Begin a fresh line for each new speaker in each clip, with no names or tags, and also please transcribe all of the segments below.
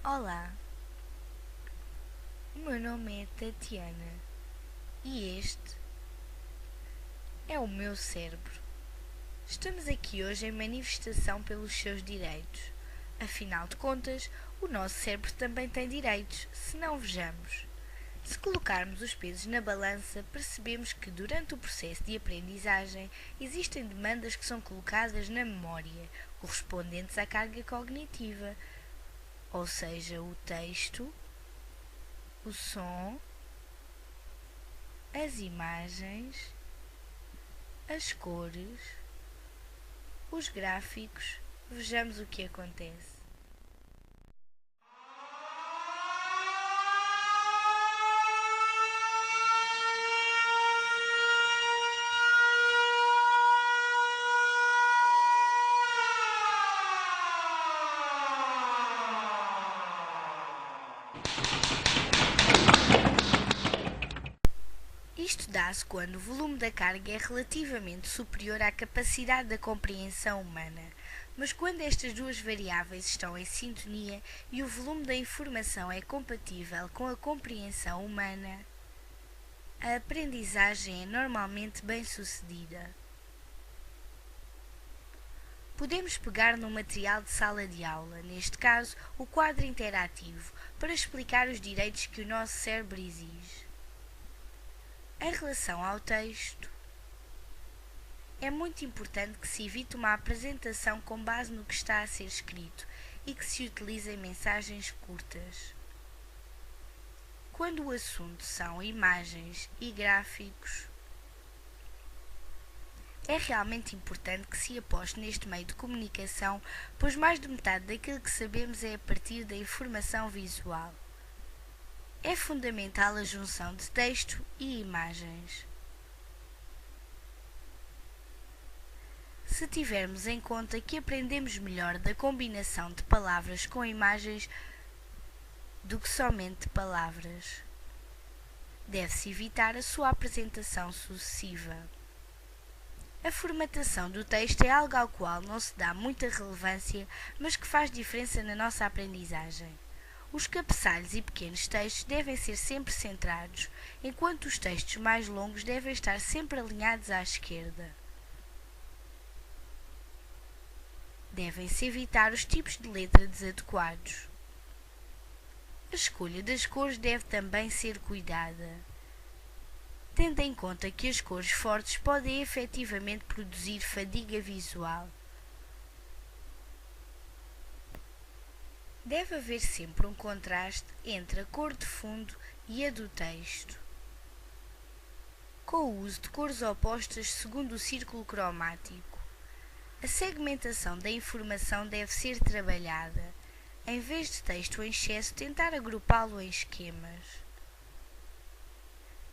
Olá, o meu nome é Tatiana e este é o meu cérebro. Estamos aqui hoje em manifestação pelos seus direitos. Afinal de contas, o nosso cérebro também tem direitos, se não vejamos. Se colocarmos os pesos na balança, percebemos que durante o processo de aprendizagem existem demandas que são colocadas na memória, correspondentes à carga cognitiva, ou seja, o texto, o som, as imagens, as cores, os gráficos. Vejamos o que acontece. Isto dá-se quando o volume da carga é relativamente superior à capacidade da compreensão humana, mas quando estas duas variáveis estão em sintonia e o volume da informação é compatível com a compreensão humana, a aprendizagem é normalmente bem-sucedida. Podemos pegar no material de sala de aula, neste caso o quadro interativo, para explicar os direitos que o nosso cérebro exige. Em relação ao texto, é muito importante que se evite uma apresentação com base no que está a ser escrito e que se utilizem mensagens curtas. Quando o assunto são imagens e gráficos, é realmente importante que se aposte neste meio de comunicação, pois mais de metade daquilo que sabemos é a partir da informação visual. É fundamental a junção de texto e imagens. Se tivermos em conta que aprendemos melhor da combinação de palavras com imagens do que somente de palavras, deve-se evitar a sua apresentação sucessiva. A formatação do texto é algo ao qual não se dá muita relevância, mas que faz diferença na nossa aprendizagem. Os cabeçalhos e pequenos textos devem ser sempre centrados, enquanto os textos mais longos devem estar sempre alinhados à esquerda. Devem-se evitar os tipos de letra desadequados. A escolha das cores deve também ser cuidada, tendo em conta que as cores fortes podem efetivamente produzir fadiga visual. Deve haver sempre um contraste entre a cor de fundo e a do texto, com o uso de cores opostas segundo o círculo cromático. A segmentação da informação deve ser trabalhada. Em vez de texto em excesso, tentar agrupá-lo em esquemas.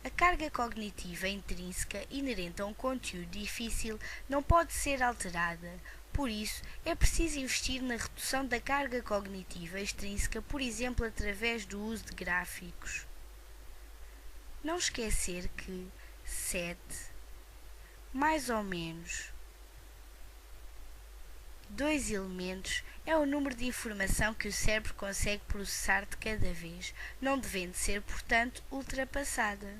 A carga cognitiva intrínseca inerente a um conteúdo difícil não pode ser alterada. Por isso, é preciso investir na redução da carga cognitiva extrínseca, por exemplo, através do uso de gráficos. Não esquecer que 7, mais ou menos 2 elementos é o número de informação que o cérebro consegue processar de cada vez, não devendo ser, portanto, ultrapassada.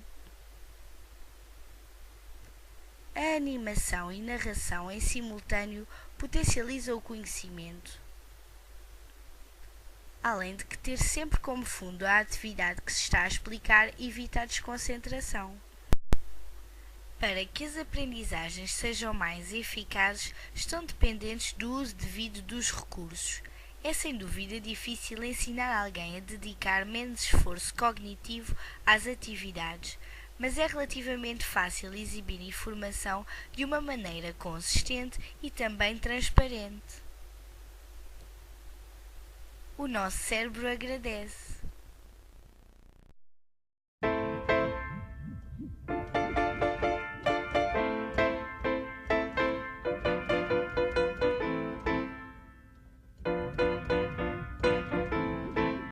A animação e narração em simultâneo potencializa o conhecimento, além de que ter sempre como fundo a atividade que se está a explicar evita a desconcentração. Para que as aprendizagens sejam mais eficazes, estão dependentes do uso devido dos recursos. É sem dúvida difícil ensinar alguém a dedicar menos esforço cognitivo às atividades, mas é relativamente fácil exibir informação de uma maneira consistente e também transparente. O nosso cérebro agradece.